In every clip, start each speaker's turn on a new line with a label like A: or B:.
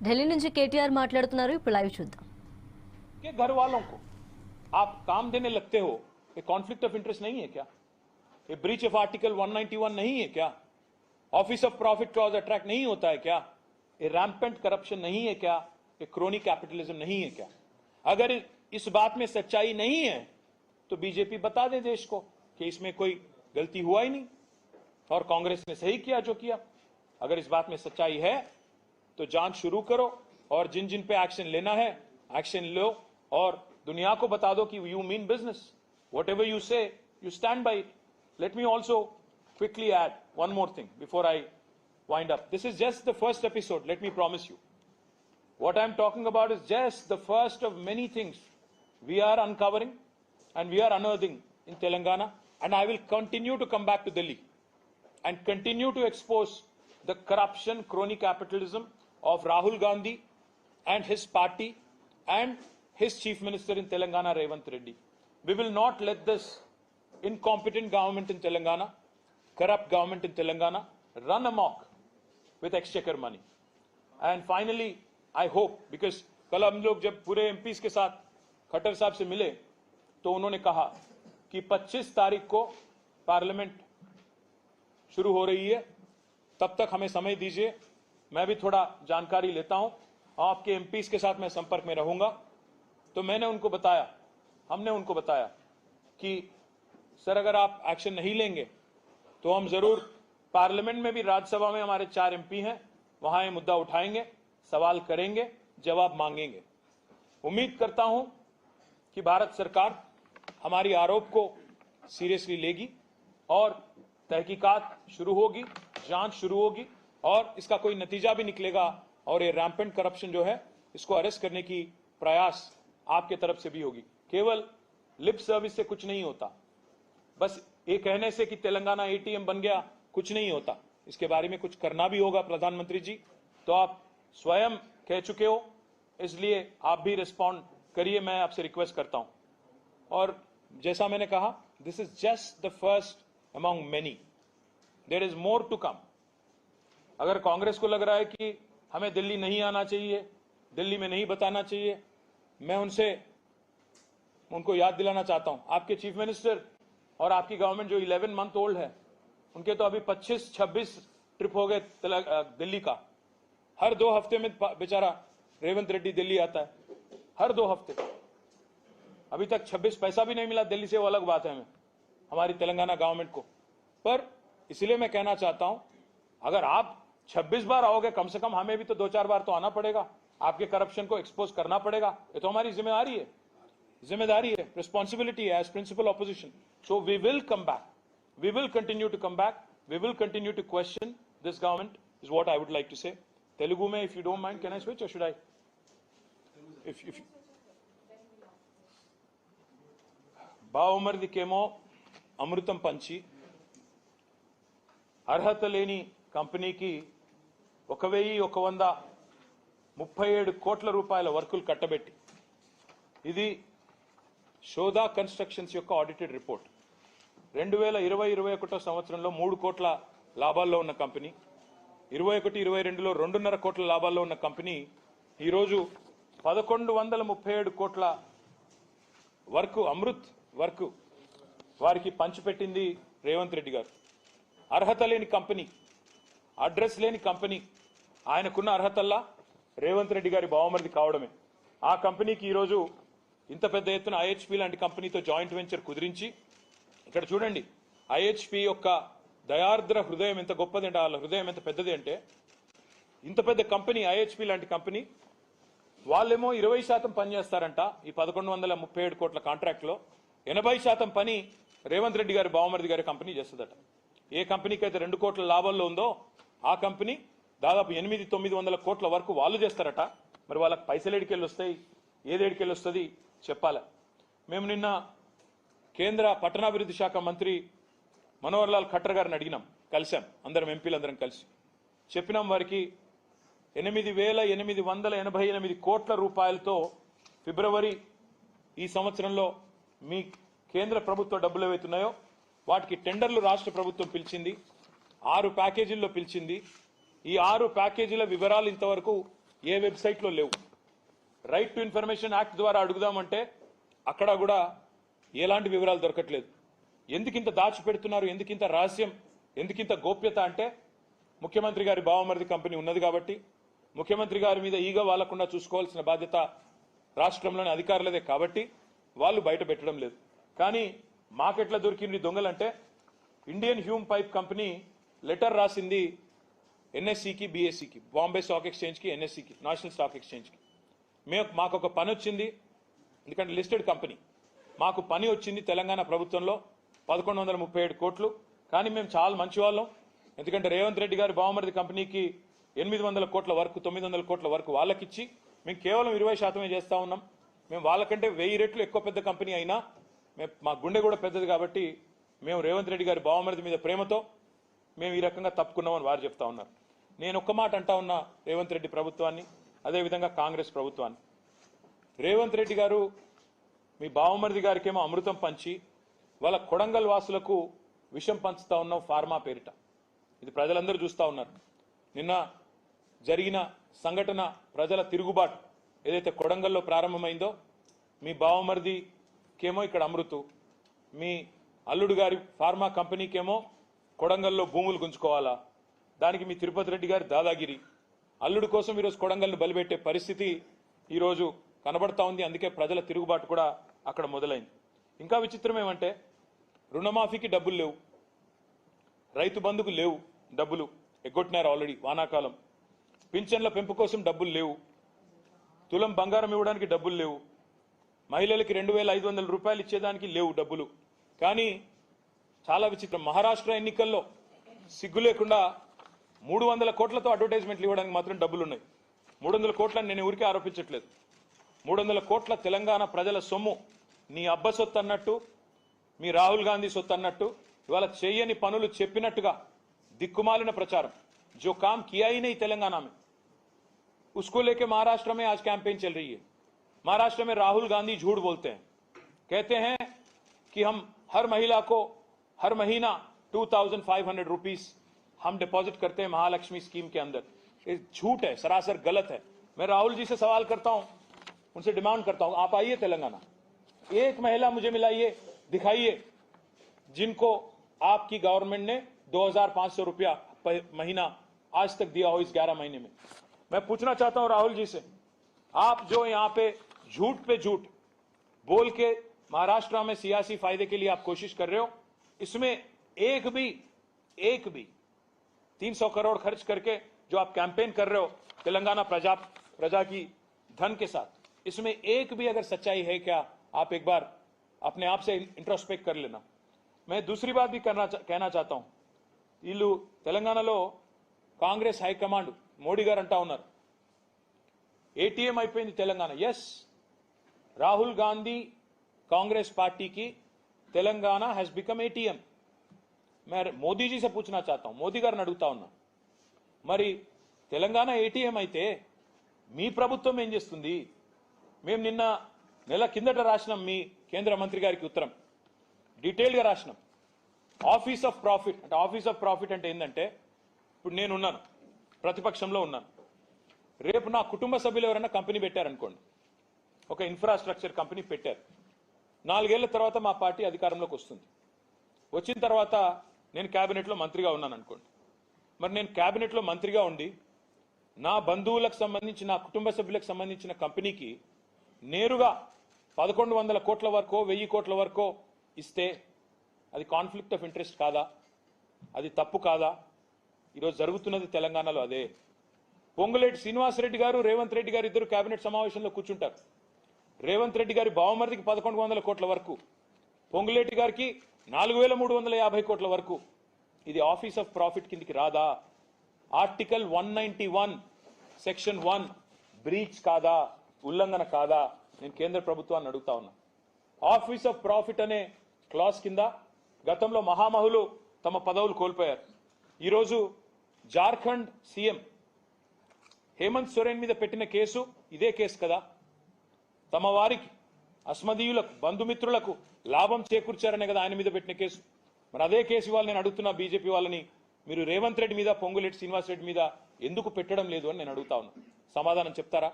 A: ఢిల్లీ నుంచి కేటీఆర్ మాట్లాడుతున్నారు, ఇప్పుడు లైవ్ చూద్దాం.
B: के घर वालों को आप काम देने लगते हो, ये कॉन्फ्लिक्ट ऑफ इंटरेस्ट नहीं है क्या? ये ब्रीच ऑफ आर्टिकल 191 नहीं है क्या? Office of profit clause attract नहीं होता है क्या? ये रैम्पेंट करप्शन नहीं है क्या? ये क्रोनी कैपिटलिज्म नहीं है क्या? अगर इस बात में सच्चाई नहीं है तो बीजेपी बता दे देश को कि इसमें कोई गलती हुआ ही नहीं और कांग्रेस ने सही किया जो किया. अगर इस बात में सच्चाई है तो जांच शुरू करो और जिन जिन पे एक्शन लेना है एक्शन लो और दुनिया को बता दो कि you mean business. Whatever you say you stand by. Let me also quickly add one more thing before I wind up. This is just the first episode. Let me promise you what I am talking about is just the first of many things we are uncovering and we are unearthing in Telangana, and I will continue to come back to Delhi and continue to expose the corruption, crony capitalism of Rahul Gandhi and his party and his chief minister in Telangana, Revanth Reddy. We will not let this incompetent government in Telangana, corrupt government in Telangana, run amok with exchequer money. And finally, I hope, because कल हम लोग जब पूरे MPs के साथ खट्टर साहब से मिले तो उन्होंने कहा कि 25 तारीख को पार्लियामेंट शुरू हो रही है, तब तक हमें समय दीजिए, मैं भी थोड़ा जानकारी लेता हूं, आपके एमपीज के साथ मैं संपर्क में रहूंगा. तो मैंने उनको बताया, हमने उनको बताया कि सर अगर आप एक्शन नहीं लेंगे तो हम जरूर पार्लियामेंट में भी, राज्यसभा में हमारे 4 एमपी हैं, वहां ये मुद्दा उठाएंगे, सवाल करेंगे, जवाब मांगेंगे. उम्मीद करता हूं कि भारत सरकार हमारी आरोप को सीरियसली लेगी और तहकीकात शुरू होगी, जांच शुरू होगी और इसका कोई नतीजा भी निकलेगा और ये रैम्पेंट करप्शन जो है इसको अरेस्ट करने की प्रयास आपके तरफ से भी होगी. केवल लिप सर्विस से कुछ नहीं होता, बस ये कहने से कि तेलंगाना एटीएम बन गया कुछ नहीं होता, इसके बारे में कुछ करना भी होगा. प्रधानमंत्री जी तो आप स्वयं कह चुके हो, इसलिए आप भी रिस्पॉन्ड करिए, मैं आपसे रिक्वेस्ट करता हूं. और जैसा मैंने कहा, this is just the first among many, there is more to come. अगर कांग्रेस को लग रहा है कि हमें दिल्ली नहीं आना चाहिए, दिल्ली में नहीं बताना चाहिए, मैं उनको याद दिलाना चाहता हूं, आपके चीफ मिनिस्टर और आपकी गवर्नमेंट जो 11 मंथ ओल्ड है, उनके तो अभी 25-26 ट्रिप हो गए दिल्ली का. हर 2 हफ्ते में बेचारा रेवंत रेड्डी दिल्ली आता है, हर 2 हफ्ते. अभी तक 26 पैसा भी नहीं मिला दिल्ली से, वो अलग बात है हमारी तेलंगाना गवर्नमेंट को. पर इसलिए मैं कहना चाहता हूं, अगर आप 26 बार आओगे, कम से कम हमें भी तो 2-4 बार तो आना पड़ेगा, आपके करप्शन को एक्सपोज करना पड़ेगा. ये तो हमारी जिम्मेदारी है, रिस्पॉन्सिबिलिटी है as principal opposition. So we will come back, we will continue to come back, we will continue to question this government, is what I would like to say. Telugu mein, if you don't mind, can I switch or should I? If బావమరిదికేమో అమృతం పంచి అర్హత లేని కంపెనీకి 1137 కోట్ల రూపాయల వర్కులు కట్టబెట్టి, ఇది Shodha constructions యొక్క audited report. 2020-21 సంవత్సరంలో 3 కోట్ల లాభాల్లో ఉన్న కంపెనీ, 21-22లో 2.5 కోట్ల లాభాల్లో ఉన్న కంపెనీ ఈరోజు 1137 కోట్ల వర్క్, అమృత్ వర్క్ వారికి పంచిపెట్టింది రేవంత్ రెడ్డి గారు. అర్హత లేని కంపెనీ, అడ్రస్ లేని కంపెనీ, ఆయనకున్న అర్హతల్లా రేవంత్ రెడ్డి గారి బావమరిది కావడమే. ఆ కంపెనీకి ఈరోజు ఇంత పెద్ద ఎత్తున ఐహెచ్పి లాంటి కంపెనీతో జాయింట్ వెంచర్ కుదిరించి, ఇక్కడ చూడండి ఐహెచ్పి యొక్క దయార్ద్ర హృదయం ఎంత గొప్పది అంటే, వాళ్ళ హృదయం ఎంత పెద్దది అంటే, ఇంత పెద్ద కంపెనీ ఐహెచ్పి లాంటి కంపెనీ వాళ్ళేమో 20% పని చేస్తారంట ఈ 1137 కోట్ల కాంట్రాక్ట్ లో, 80% పని రేవంత్ రెడ్డి గారి బావమరిది గారి కంపెనీ చేస్తుందట. ఏ కంపెనీకి అయితే 2 కోట్ల లాభాల్లో ఉందో ఆ కంపెనీ దాదాపు 800-900 కోట్ల వరకు వాళ్ళు చేస్తారట. మరి వాళ్ళకి పైసలు ఎడికెళ్ళి వస్తాయి, ఏది ఎడికెళ్ళి వస్తుంది చెప్పాలి. మేము నిన్న కేంద్ర పట్టణాభివృద్ధి శాఖ మంత్రి మనోహర్ లాల్ ఖట్టర్ గారిని అడిగినాం, కలిసాం, అందరం ఎంపీలందరం కలిసి చెప్పినాం వారికి 8,888 కోట్ల రూపాయలతో ఫిబ్రవరి ఈ సంవత్సరంలో మీ కేంద్ర ప్రభుత్వ డబ్బులు ఏవైతున్నాయో వాటికి టెండర్లు రాష్ట్ర ప్రభుత్వం పిలిచింది, 6 ప్యాకేజీల్లో పిలిచింది. ఈ 6 ప్యాకేజీల వివరాలు ఇంతవరకు ఏ వెబ్సైట్లో లేవు. రైట్ టు ఇన్ఫర్మేషన్ యాక్ట్ ద్వారా అడుగుదామంటే అక్కడ కూడా ఎలాంటి వివరాలు దొరకట్లేదు. ఎందుకింత దాచిపెడుతున్నారు, ఎందుకింత రహస్యం, ఎందుకింత గోప్యత అంటే ముఖ్యమంత్రి గారి బావమరిది కంపెనీ ఉన్నది కాబట్టి, ముఖ్యమంత్రి గారి మీద ఈగ వాలకుండా చూసుకోవాల్సిన బాధ్యత రాష్ట్రంలోని అధికారులదే కాబట్టి వాళ్ళు బయట పెట్టడం లేదు. కానీ మాకెట్లా దొరికింది దొంగలంటే Indian Hume pipe company letter రాసింది ఎన్ఎస్సికి, బీఎస్సికి, బాంబే స్టాక్ ఎక్స్చేంజ్కి, ఎన్ఎస్సికి, నేషనల్ స్టాక్ ఎక్స్చేంజ్కి. మాకు ఒక పని వచ్చింది, ఎందుకంటే లిస్టెడ్ కంపెనీ, మాకు పని వచ్చింది తెలంగాణ ప్రభుత్వంలో 1137 కోట్లు. కానీ మేము చాలా మంచి వాళ్ళం, ఎందుకంటే రేవంత్ రెడ్డి గారి బావమరిది కంపెనీకి 800 కోట్ల వరకు, 900 కోట్ల వరకు వాళ్ళకిచ్చి మేము కేవలం 20% చేస్తా ఉన్నాం. మేము వాళ్ళకంటే 1000 రెట్లు ఎక్కువ పెద్ద కంపెనీ అయినా మా గుండె కూడా పెద్దది కాబట్టి మేము రేవంత్ రెడ్డి గారి బావమరిది మీద ప్రేమతో మేము ఈ రకంగా తప్పుకున్నామని వారు చెప్తా ఉన్నారు. నేను ఒక్క మాట అంటా ఉన్నా రేవంత్ రెడ్డి ప్రభుత్వాన్ని, అదేవిధంగా కాంగ్రెస్ ప్రభుత్వాన్ని. రేవంత్ రెడ్డి గారు మీ బావమరిది గారికేమో అమృతం పంచి వాళ్ళ కొడంగల్ వాసులకు విషం పంచుతా ఉన్నాం ఫార్మా పేరిట. ఇది ప్రజలందరూ చూస్తూ ఉన్నారు. నిన్న జరిగిన సంఘటన, ప్రజల తిరుగుబాటు ఏదైతే కొడంగల్లో ప్రారంభమైందో, మీ బావమరిదికేమో ఇక్కడ అమృతు, మీ అల్లుడు గారి ఫార్మా కంపెనీకేమో కొడంగల్లో భూములు గుంజుకోవాలా, దానికి మీ తిరుపతి రెడ్డి గారి దాదాగిరి, అల్లుడు కోసం ఈరోజు కొడంగల్ను బలిపెట్టే పరిస్థితి ఈరోజు కనబడతా ఉంది. అందుకే ప్రజల తిరుగుబాటు కూడా అక్కడ మొదలైంది. ఇంకా విచిత్రం ఏమంటే రుణమాఫీకి డబ్బులు లేవు, రైతు బంధుకు లేవు, డబ్బులు ఎగ్గొట్టినారు ఆల్రెడీ వానాకాలం, పింఛన్ల పెంపు కోసం డబ్బులు లేవు, తులం బంగారం ఇవ్వడానికి డబ్బులు లేవు, మహిళలకి 2500 రూపాయలు ఇచ్చేదానికి లేవు డబ్బులు. కానీ చాలా విచిత్రం, మహారాష్ట్ర ఎన్నికల్లో సిగ్గు లేకుండా 300 కోట్లతో అడ్వర్టైజ్మెంట్లు ఇవ్వడానికి మాత్రం డబ్బులు ఉన్నాయి. 300 కోట్లని నేను ఊరికే ఆరోపించట్లేదు. 300 కోట్ల తెలంగాణ ప్రజల సొమ్ము నీ అబ్బ సొత్తు అన్నట్టు, మీ రాహుల్ గాంధీ సొత్తు అన్నట్టు ఇవాళ చేయని పనులు చెప్పినట్టుగా దిక్కుమాలిన ప్రచారం. जो काम किया ही नहीं तेलंगाना में, उसको लेके महाराष्ट्र में आज कैंपेन चल रही है. महाराष्ट्र में राहुल गांधी झूठ बोलते हैं, कहते हैं कि हम हर महिला को हर महीना 2500 रुपीस हम डिपॉजिट करते हैं महालक्ष्मी स्कीम के अंदर. ये झूठ है, सरासर गलत है. मैं राहुल जी से सवाल करता हूं, उनसे डिमांड करता हूं, आप आइए तेलंगाना, एक महिला मुझे मिलाइए, दिखाइए जिनको आपकी गवर्नमेंट ने 2500 रुपया महीना आज तक दिया हो इस 11 महीने में. मैं पूछना चाहता हूं राहुल जी से, आप जो यहां पे झूठ बोल के महाराष्ट्र में सियासी फायदे के लिए आप कोशिश कर रहे हो, इसमें एक भी 300 करोड़ खर्च करके जो आप कैंपेन कर रहे हो तेलंगाना प्रजा की धन के साथ, इसमें एक भी अगर सच्चाई है क्या, आप एक बार अपने आप से इंट्रोस्पेक्ट कर लेना. मैं दूसरी बात भी कहना चाहता हूं, వీళ్ళు తెలంగాణలో కాంగ్రెస్ హైకమాండ్ మోడీ గారు అంటా ఉన్నారు ఏటీఎం అయిపోయింది తెలంగాణ. ఎస్, రాహుల్ గాంధీ कांग्रेस पार्टी की तेलंगाना हैज बिकम एटीएम. मैं मोदी जी से पूछना चाहता हूं, मोदी गारिని అడుగుతా ఉన్నా, మరి తెలంగాణ ఏటీఎం అయితే మీ ప్రభుత్వం ఏం చేస్తుంది? మేము నిన్న నెల కిందట రాసినాం మీ కేంద్ర మంత్రి గారికి ఉత్తరం, డీటెయిల్ గా రాసినాం. ఆఫీస్ ఆఫ్ ప్రాఫిట్ అంటే, ఆఫీస్ ఆఫ్ ప్రాఫిట్ అంటే ఏంటంటే, ఇప్పుడు నేను ఉన్నాను, ప్రతిపక్షంలో ఉన్నాను, రేపు నా కుటుంబ సభ్యులు ఎవరైనా కంపెనీ పెట్టారనుకోండి, ఒక ఇన్ఫ్రాస్ట్రక్చర్ కంపెనీ పెట్టారు, 4 ఏళ్ల తర్వాత మా పార్టీ అధికారంలోకి వస్తుంది, వచ్చిన తర్వాత నేను క్యాబినెట్లో మంత్రిగా ఉన్నాను అనుకోండి, మరి నేను క్యాబినెట్లో మంత్రిగా ఉండి నా బంధువులకు సంబంధించి, నా కుటుంబ సభ్యులకు సంబంధించిన కంపెనీకి నేరుగా 1100 కోట్ల వరకు 1000 కోట్ల వరకు ఇస్తే అది కాన్ఫ్లిక్ట్ ఆఫ్ ఇంట్రెస్ట్ కాదా? అది తప్పు కాదా? ఈరోజు జరుగుతున్నది తెలంగాణలో అదే. పొంగులేటి శ్రీనివాసరెడ్డి గారు, రేవంత్ రెడ్డి గారు ఇద్దరు కేబినెట్ సమావేశంలో కూర్చుంటారు. రేవంత్ రెడ్డి గారి బావమరిదికి 1100 కోట్ల వరకు, పొంగులేటి గారికి 4350 కోట్ల వరకు. ఇది ఆఫీస్ ఆఫ్ ప్రాఫిట్ కిందికి రాదా? ఆర్టికల్ 191 సెక్షన్ 1 బ్రీచ్ కాదా? ఉల్లంఘన కాదా? నేను కేంద్ర ప్రభుత్వాన్ని అడుగుతా ఉన్నా. ఆఫీస్ ఆఫ్ ప్రాఫిట్ అనే క్లాస్ కింద గతంలో మహామహులు తమ పదవులు కోల్పోయారు. ఈరోజు జార్ఖండ్ సీఎం హేమంత్ సోరెన్ మీద పెట్టిన కేసు ఇదే కేసు కదా? తమ వారికి, అస్మదీయులకు, బంధుమిత్రులకు లాభం చేకూర్చారనే కదా ఆయన మీద పెట్టిన కేసు. మరి అదే కేసు వాళ్ళు నేను అడుగుతున్నా బీజేపీ వాళ్ళని, మీరు రేవంత్ రెడ్డి మీద, పొంగులేటి శ్రీనివాస్ రెడ్డి మీద ఎందుకు పెట్టడం లేదు అని నేను అడుగుతా ఉన్నా. సమాధానం చెప్తారా?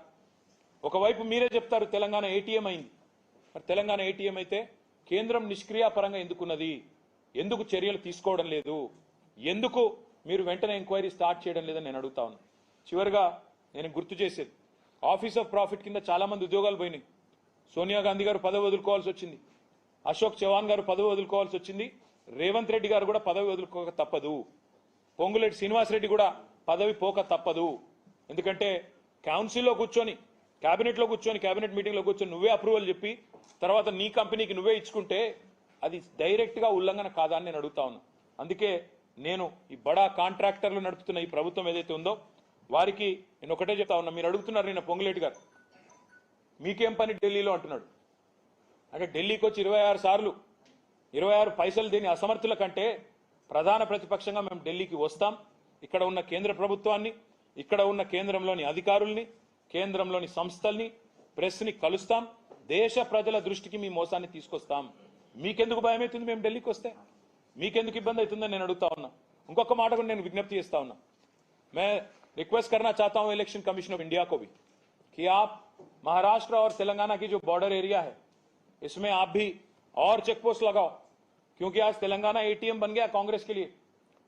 B: ఒకవైపు మీరే చెప్తారు తెలంగాణ ఏటీఎం అయింది. మరి తెలంగాణ ఏటీఎం అయితే కేంద్రం నిష్క్రియాపరంగా ఎందుకున్నది? ఎందుకు చర్యలు తీసుకోవడం లేదు? ఎందుకు మీరు వెంటనే ఎంక్వైరీ స్టార్ట్ చేయడం లేదని నేను అడుగుతా ఉన్నా. చివరిగా నేను గుర్తు చేసేది, ఆఫీస్ ఆఫ్ ప్రాఫిట్ కింద చాలా మంది ఉద్యోగాలు పోయినాయి. సోనియా గాంధీ గారు పదవి వదులుకోవాల్సి వచ్చింది, అశోక్ చవాన్ గారు పదవి వదులుకోవాల్సి వచ్చింది, రేవంత్ రెడ్డి గారు కూడా పదవి వదులుకోక తప్పదు, పొంగులేటి శ్రీనివాసరెడ్డి కూడా పదవి పోక తప్పదు. ఎందుకంటే కౌన్సిల్లో కూర్చొని, కేబినెట్లో కూర్చొని, కేబినెట్ మీటింగ్లో కూర్చొని నువ్వే అప్రూవల్ చెప్పి తర్వాత నీ కంపెనీకి నువ్వే ఇచ్చుకుంటే అది డైరెక్ట్గా ఉల్లంఘన కాదా అని నేను అడుగుతా ఉన్నా. అందుకే నేను ఈ బడా కాంట్రాక్టర్లు నడుపుతున్న ఈ ప్రభుత్వం ఏదైతే ఉందో వారికి నేను ఒకటే చెప్తా ఉన్నా. మీరు అడుగుతున్నారు నిన్న పొంగులేటి గారు, మీకేం పని ఢిల్లీలో అంటున్నాడు. అంటే ఢిల్లీకి వచ్చి 26 సార్లు 26 పైసలు దేని అసమర్థుల కంటే ప్రధాన ప్రతిపక్షంగా మేము ఢిల్లీకి వస్తాం. ఇక్కడ ఉన్న కేంద్ర ప్రభుత్వాన్ని, ఇక్కడ ఉన్న కేంద్రంలోని అధికారుల్ని, కేంద్రంలోని సంస్థల్ని, ప్రెస్ని కలుస్తాం. దేశ ప్రజల దృష్టికి మీ మోసాన్ని తీసుకొస్తాం. మీకెందుకు భయం అవుతుంది మేము ఢిల్లీకి వస్తే? మీకెందుకు ఇబ్బంది అవుతుందని నేను అడుగుతా ఉన్నా. ఇంకొక మాట కూడా నేను విజ్ఞప్తి చేస్తా ఉన్నా. मैं रिक्वेस्ट करना चाहता हूं इलेक्शन कमीशन ऑफ इंडिया को भी कि आप महाराष्ट्र और तेलंगाना की जो बॉर्डर एरिया है इसमें आप भी और चेक पोस्ट लगाओ, क्योंकि आज तेलंगाना एटीएम बन गया कांग्रेस के लिए.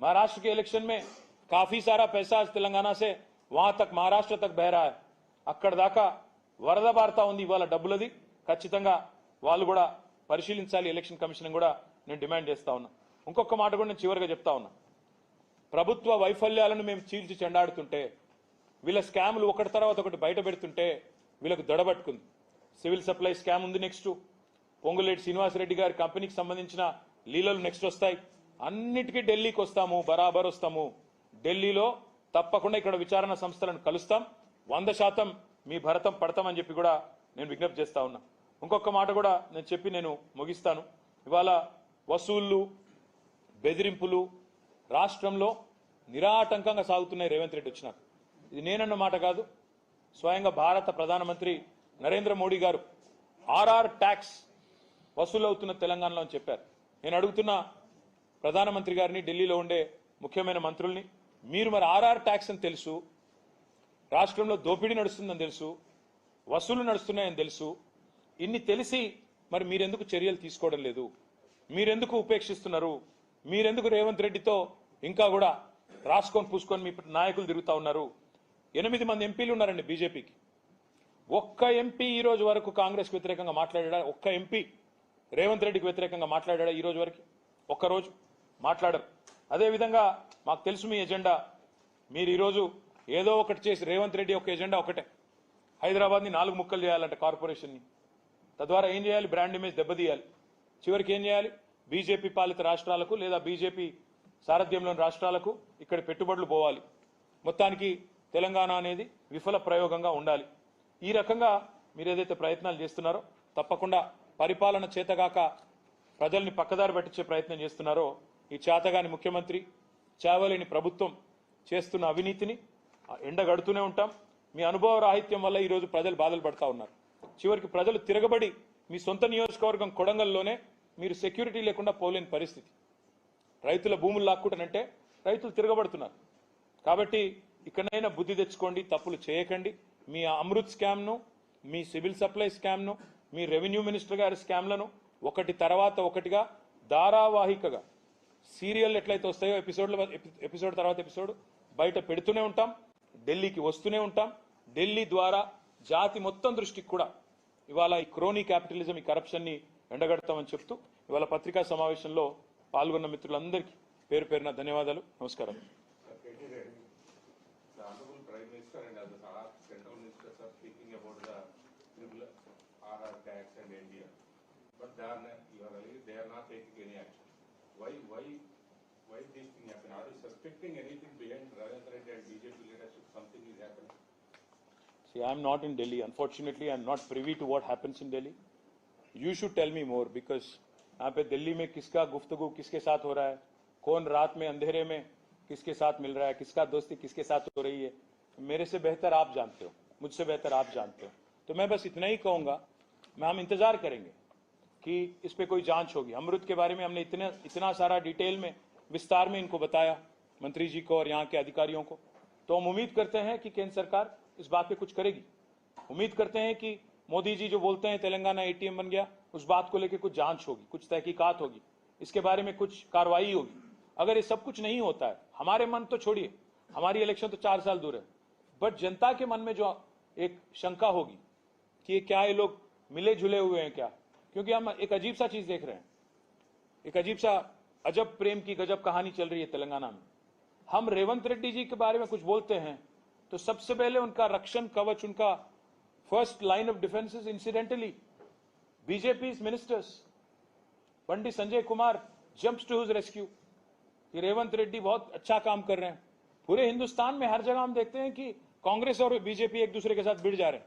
B: महाराष्ट्र के इलेक्शन में काफी सारा पैसा आज तेलंगाना से वहां तक महाराष्ट्र तक बह रहा है. అక్కడ దాకా వరద బారుతా ఉంది ఇవాళ డబ్బులది. ఖచ్చితంగా వాళ్ళు కూడా పరిశీలించాలి ఎలక్షన్ కమిషన్ కూడా నేను డిమాండ్ చేస్తా ఉన్నా. ఇంకొక మాట కూడా నేను చివరిగా చెప్తా ఉన్నా. ప్రభుత్వ వైఫల్యాలను మేము చీల్చి చెండాడుతుంటే, వీళ్ళ స్కాములు ఒకటి తర్వాత ఒకటి బయట పెడుతుంటే వీళ్ళకు దొడబట్టుకుంది. సివిల్ సప్లై స్కామ్ ఉంది నెక్స్ట్, పొంగులేటి శ్రీనివాసరెడ్డి గారి కంపెనీకి సంబంధించిన లీలలు నెక్స్ట్ వస్తాయి. అన్నిటికీ ఢిల్లీకి వస్తాము, బరాబర్ వస్తాము. ఢిల్లీలో తప్పకుండా ఇక్కడ విచారణ సంస్థలను కలుస్తాం. 100% మీ భరతం పడతామని చెప్పి కూడా నేను విజ్ఞప్తి చేస్తా ఉన్నా. ఇంకొక మాట కూడా నేను చెప్పి నేను ముగిస్తాను. ఇవాళ వసూళ్లు, బెదిరింపులు రాష్ట్రంలో నిరాటంకంగా సాగుతున్నాయి రేవంత్ రెడ్డి వచ్చినాక. ఇది నేనన్న మాట కాదు, స్వయంగా భారత ప్రధానమంత్రి నరేంద్ర మోడీ గారు ఆర్ఆర్ ట్యాక్స్ వసూలవుతున్న తెలంగాణలో అని చెప్పారు. నేను అడుగుతున్న ప్రధానమంత్రి గారిని, ఢిల్లీలో ఉండే ముఖ్యమైన మంత్రుల్ని, మీరు మరి ఆర్ఆర్ ట్యాక్స్ అని తెలుసు, రాష్ట్రంలో దోపిడీ నడుస్తుందని తెలుసు, వసూలు నడుస్తున్నాయని తెలుసు, ఇన్ని తెలిసి మరి మీరెందుకు చర్యలు తీసుకోవడం లేదు? మీరెందుకు ఉపేక్షిస్తున్నారు? మీరెందుకు రేవంత్ రెడ్డితో ఇంకా కూడా రాసుకొని పూసుకొని మీ నాయకులు తిరుగుతా ఉన్నారు? 8 మంది ఎంపీలు ఉన్నారండి బీజేపీకి. ఒక్క ఎంపీ ఈ రోజు వరకు కాంగ్రెస్కి వ్యతిరేకంగా మాట్లాడా? ఒక్క ఎంపీ రేవంత్ రెడ్డికి వ్యతిరేకంగా మాట్లాడా ఈ రోజు వరకు? ఒక్కరోజు మాట్లాడరు. అదేవిధంగా మాకు తెలుసు మీ ఎజెండా. మీరు ఈరోజు ఏదో ఒకటి చేసి, రేవంత్ రెడ్డి యొక్క ఎజెండా ఒకటే, హైదరాబాద్ని 4 ముక్కలు చేయాలంటే కార్పొరేషన్ని. తద్వారా ఏం చేయాలి? బ్రాండ్ ఇమేజ్ దెబ్బతీయాలి. చివరికి ఏం చేయాలి? బీజేపీ పాలిత రాష్ట్రాలకు లేదా బీజేపీ సారథ్యంలోని రాష్ట్రాలకు ఇక్కడ పెట్టుబడులు పోవాలి. మొత్తానికి తెలంగాణ అనేది విఫల ప్రయోగంగా ఉండాలి. ఈ రకంగా మీరు ఏదైతే ప్రయత్నాలు చేస్తున్నారో, తప్పకుండా పరిపాలన చేతగాక ప్రజల్ని పక్కదారి పట్టించే ప్రయత్నం చేస్తున్నారో, ఈ చేతగాని ముఖ్యమంత్రి, చావలేని ప్రభుత్వం చేస్తున్న అవినీతిని ఎండగడుతూనే ఉంటాం. మీ అనుభవ రాహిత్యం వల్ల ఈరోజు ప్రజలు బాధలు పడతా ఉన్నారు. చివరికి ప్రజలు తిరగబడి మీ సొంత నియోజకవర్గం కొడంగల్లోనే మీరు సెక్యూరిటీ లేకుండా పోలేని పరిస్థితి. రైతుల భూములు లాక్కుంటానంటే రైతులు తిరగబడుతున్నారు. కాబట్టి ఇక్కడైనా బుద్ధి తెచ్చుకోండి, తప్పులు చేయకండి. మీ అమృత్ స్కామ్ను, మీ సివిల్ సప్లై స్కామ్ను, మీ రెవెన్యూ మినిస్టర్ గారి స్కామ్లను ఒకటి తర్వాత ఒకటిగా ధారావాహికగా సీరియల్ ఎట్లయితే వస్తాయో ఎపిసోడ్ తర్వాత ఎపిసోడ్ బయట పెడుతూనే ఉంటాం. ఢిల్లీకి వస్తూనే ఉంటాం. ఢిల్లీ ద్వారా జాతి మొత్తం దృష్టికి కూడా ఇవాళ ఈ క్రోనీ క్యాపిటలిజం, ఈ కరప్షన్ని ఎండగడతామని చెప్తూ ఇవాళ పత్రికా సమావేశంలో పాల్గొన్న మిత్రులందరికీ పేరు పేరున ధన్యవాదాలు, నమస్కారం.
C: Why this thing happened? Are you suspecting anything behind Ravindra Reddy and BJP leadership? Something is happening.
B: See, I am not in Delhi. Unfortunately, I am not privy to what happens in Delhi. You should tell me more because यहाँ पे दिल्ली में किसका गुफ्तगू किसके साथ हो रहा है, कौन रात में अंधेरे में किसके साथ मिल रहा है, किसका दोस्ती किसके साथ हो रही है, मेरे से बेहतर आप जानते हो, मुझसे बेहतर आप जानते हो. तो मैं बस इतना ही कहूंगा, हम इंतजार करेंगे कि इस पे कोई जांच होगी. अमृत के बारे में हमने इतना सारा डिटेल में, विस्तार में इनको बताया मंत्री जी को और यहाँ के अधिकारियों को. तो हम उम्मीद करते हैं कि केंद्र सरकार इस बात पे कुछ करेगी। उम्मीद करते हैं कि मोदी जी जो बोलते हैं तेलंगाना एटीएम बन गया, उस बात को लेकर कुछ जांच होगी, कुछ तहकीकात होगी, इसके बारे में कुछ कार्रवाई होगी। अगर ये सब कुछ नहीं होता है, हमारे मन तो छोड़िए, हमारी इलेक्शन तो 4 साल दूर है, बट जनता के मन में जो एक शंका होगी कि ये क्या ये लोग मिले जुले हुए हैं क्या, क्योंकि हम एक अजीब सा चीज देख रहे हैं, एक अजीब सा अजब प्रेम की गजब कहानी चल रही है तेलंगाना में। हम रेवंत रेड्डी जी के बारे में कुछ बोलते हैं तो सबसे पहले उनका रक्षण कवच, उनका first line of defence is incidentally BJP ministers. Pandit Sanjay Kumar jumps to his rescue कि रेवंत रेड्डी बहुत अच्छा काम कर रहे हैं। पूरे हिंदुस्तान में हर जगह हम देखते हैं कि कांग्रेस और बीजेपी एक दूसरे के साथ भिड़ जा रहे हैं,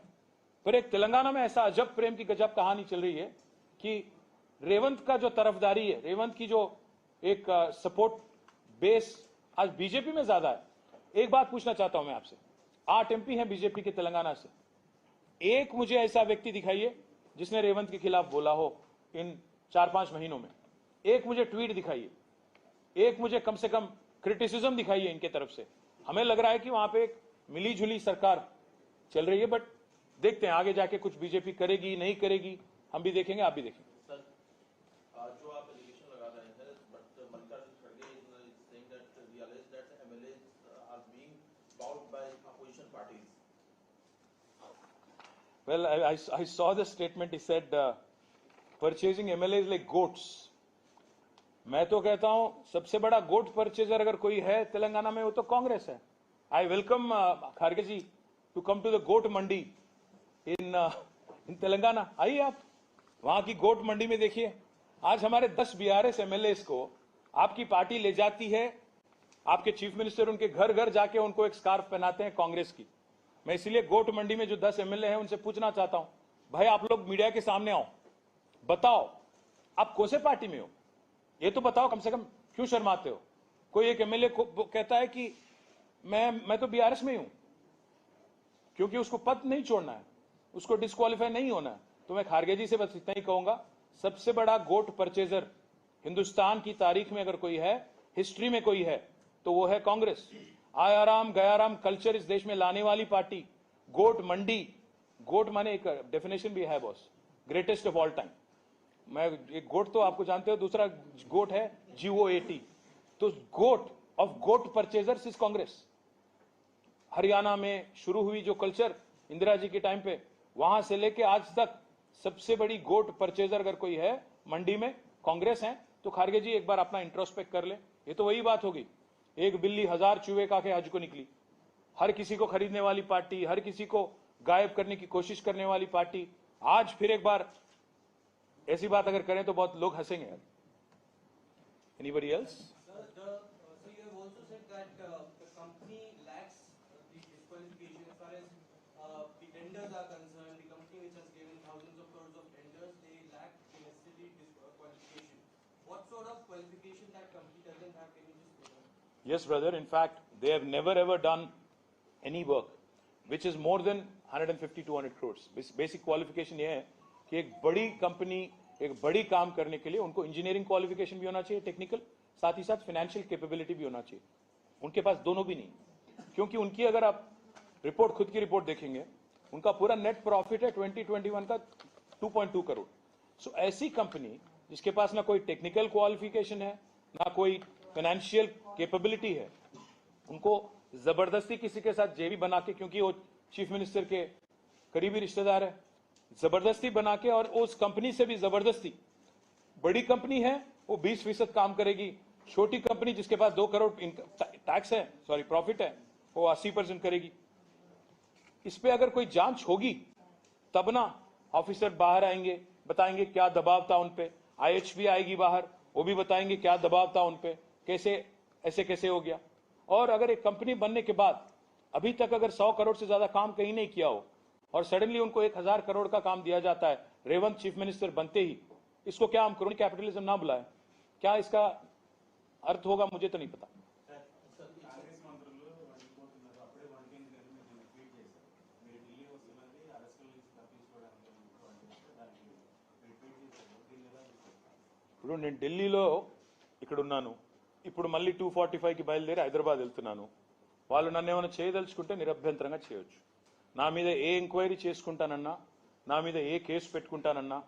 B: पर एक तेलंगाना में ऐसा अजब प्रेम की गजब कहानी चल रही है कि रेवंत का जो तरफदारी है, रेवंत की जो एक सपोर्ट बेस आज बीजेपी में ज्यादा है। एक बात पूछना चाहता हूं मैं आपसे, 8 एमपी हैं बीजेपी के तेलंगाना से, एक मुझे ऐसा व्यक्ति दिखाइए जिसने रेवंत के खिलाफ बोला हो इन 4-5 महीनों में। एक मुझे ट्वीट दिखाइए, एक मुझे कम से कम क्रिटिसिज्म दिखाइए इनके तरफ से। हमें लग रहा है कि वहां पे एक मिली जुली सरकार चल रही है, बट देखते हैं आगे जाके कुछ बीजेपी करेगी नहीं करेगी, हम भी देखेंगे, आप भी देखेंगे।
D: जो आप एलिगेशन लगा रहे हैं, बट मल्लिकार्जुन खड़गे is saying that we allege that MLAs are being bought by opposition parties.
B: Well, I saw the statement. He said purchasing MLAs like goats. मैं तो कहता हूं सबसे बड़ा गोट परचेजर अगर कोई है तेलंगाना में वो तो कांग्रेस है। I welcome Kharge ji to come to the goat mandi in Telangana. आइए आप वहां की गोट मंडी में देखिए, आज हमारे 10 बीआरएस एमएलएस को आपकी पार्टी ले जाती है, आपके चीफ मिनिस्टर उनके घर घर जाके उनको एक स्कार्फ पहनाते हैं कांग्रेस की। मैं इसीलिए गोट मंडी में जो 10 एमएलए हैं उनसे पूछना चाहता हूं, भाई आप लोग मीडिया के सामने आओ, बताओ आप कौन से पार्टी में हो, ये तो बताओ कम से कम, क्यों शर्माते हो। कोई एक एमएलए को कहता है कि मैं तो बीआरएस में ही हूं, क्योंकि उसको पद नहीं छोड़ना है, उसको डिस्क्वालीफाई नहीं होना है। तो मैं खारगे जी से बस इतना ही कहूंगा, सबसे बड़ा गोट परचेजर हिंदुस्तान की तारीख में अगर कोई है, हिस्ट्री में कोई है, तो वो है कांग्रेस। आयाराम गयाराम कल्चर इस देश में लाने वाली पार्टी। गोट मंडी, गोट माने एक डेफिनेशन भी है boss, greatest of all time. मैं एक गोट तो आपको जानते हो, दूसरा गोट है GOAT। तो goat of goat purchasers is Congress. Haryana में शुरू हुई जो कल्चर इंदिरा जी के टाइम पे, वहां से लेके आज तक सबसे बड़ी गोट परचेजर अगर कोई है मंडी में, कांग्रेस है। तो खारगे जी एक बार अपना इंट्रोस्पेक्ट कर ले। ये तो वही बात होगी, एक बिल्ली 1000 चूहे खा के हज को निकली। हर किसी को खरीदने वाली पार्टी, हर किसी को गायब करने की कोशिश करने वाली पार्टी, आज फिर एक बार ऐसी बात अगर करें तो बहुत लोग हंसेंगे। Anybody else?
E: So you have also said that the company lacks the disqualification as far as the tenders are concerned. The company which has given thousands of crores of tenders, they lack the necessary qualification. What sort of qualification that company doesn't have? Can you just say that?
B: Yes, brother. In fact, they have never ever done any work which is more than 150-200 crores. Basic qualification ये है कि एक बड़ी company, एक बड़ी काम करने के लिए उनको इंजीनियरिंग क्वालिफिकेशन भी होना चाहिए, टेक्निकल, साथ ही साथ फाइनेंशियल कैपेबिलिटी भी होना चाहिए। उनके पास दोनों भी नहीं, क्योंकि उनकी अगर आप रिपोर्ट, खुद की रिपोर्ट देखेंगे, उनका पूरा नेट प्रॉफिट है 2021 का 2.2 करोड़। सो ऐसी कंपनी जिसके पास ना कोई टेक्निकल क्वालिफिकेशन है, ना कोई फाइनेंशियल कैपेबिलिटी है, उनको जबरदस्ती किसी के साथ जेबी बना के, क्योंकि वो चीफ मिनिस्टर के करीबी रिश्तेदार है, जबरदस्ती बना के, और उस कंपनी से भी जबरदस्ती, बड़ी कंपनी है वो 20% काम करेगी, छोटी कंपनी जिसके पास 2 करोड़ टैक्स है, सॉरी प्रॉफिट है, वो 80% करेगी। इस पे अगर कोई जांच होगी तब ना ऑफिसर बाहर आएंगे, बताएंगे क्या दबाव था उन पे, IHB आएगी बाहर, वो भी बताएंगे क्या दबाव था उन पे, कैसे ऐसे कैसे हो गया। और अगर एक कंपनी बनने के बाद अभी तक अगर 100 करोड़ से ज्यादा काम कहीं नहीं किया हो और सडनली उनको 1000 करोड़ का काम दिया जाता है रेवंत चीफ मिनिस्टर बनते ही, इसको क्या हम क्रोनी कैपिटलिज्म ना बुलाएं? क्या इसका अर्थ होगा? मुझे तो नहीं पता। ఇప్పుడు నేను ఢిల్లీలో ఇక్కడ ఉన్నాను, ఇప్పుడు మళ్ళీ 245కి బయలుదేరి హైదరాబాద్ వెళ్తున్నాను. వాళ్ళు నన్ను ఏమైనా చేయదలుచుకుంటే నిరభ్యంతరంగా చేయొచ్చు. నా మీద ఏ ఎంక్వైరీ చేసుకుంటానన్నా, నా మీద ఏ కేసు పెట్టుకుంటానన్నా,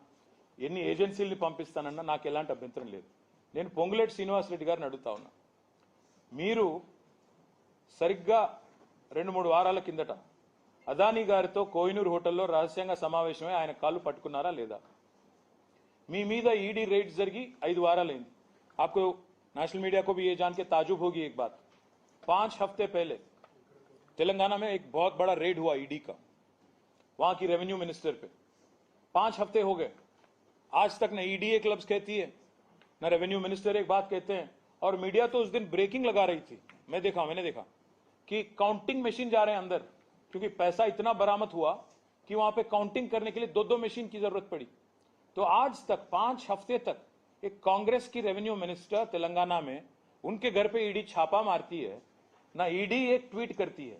B: ఎన్ని ఏజెన్సీల్ని పంపిస్తానన్నా నాకు ఎలాంటి అభ్యంతరం లేదు. నేను పొంగులేటి శ్రీనివాసరెడ్డి గారిని అడుగుతా ఉన్నా, మీరు సరిగ్గా 2-3 వారాల కిందట అదానీ గారితో కోహినూర్ హోటల్లో రహస్యంగా సమావేశమై ఆయన కాళ్ళు పట్టుకున్నారా లేదా? మీ మీద ఈడీ रेड्स జరిగి 5 వారాలైంది. आपको नेशनल मीडिया को भी ये जान के ताजुब होगी एक बात, 5 हफ्ते पहले तेलंगाना में एक बहुत बड़ा रेड हुआ ईडी का, वहां की रेवेन्यू मिनिस्टर पे. 5 हफ्ते हो गए, आज तक न ईडी एक लफ्ज कहती है, न रेवेन्यू मिनिस्टर एक बात कहते हैं. और मीडिया तो उस दिन ब्रेकिंग लगा रही थी, मैंने देखा कि काउंटिंग मशीन जा रहे हैं अंदर, क्योंकि पैसा इतना बरामद हुआ कि वहां पे काउंटिंग करने के लिए 2-2 मशीन की जरूरत पड़ी. तो आज तक 5 हफ्ते तक एक कांग्रेस की रेवेन्यू मिनिस्टर तेलंगाना में, उनके घर पे ईडी छापा मारती है, ना ईडी एक ट्वीट करती है,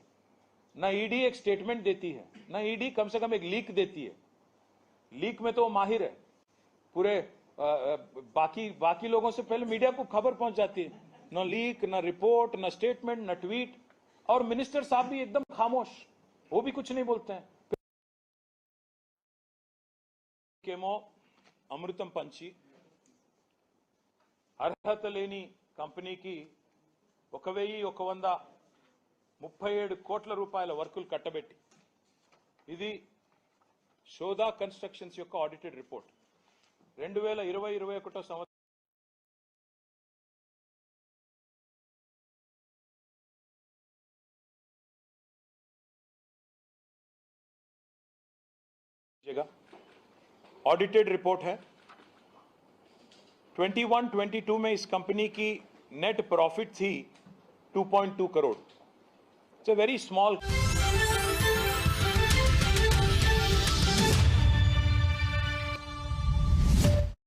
B: ना ईडी एक स्टेटमेंट देती है, ना ईडी कम से कम एक लीक देती है. लीक में तो वो माहिर है, पूरे बाकी लोगों से पहले मीडिया को खबर पहुंच जाती है. न लीक, न रिपोर्ट, न स्टेटमेंट, न ट्वीट. और मिनिस्टर साहब भी एकदम खामोश, वो भी कुछ नहीं बोलते हैं. केमो అమృతం పంచి అర్హత లేని కంపెనీకి 1137 కోట్ల రూపాయల వర్కులు కట్టబెట్టి, ఇది శోదా కన్స్ట్రక్షన్స్ యొక్క ఆడిటెడ్ రిపోర్ట్ 2020-21 సంవత్సరం ऑडिटेड रिपोर्ट है. 21-22 में इस कंपनी की नेट प्रॉफिट थी 2.2 crore. It's a very small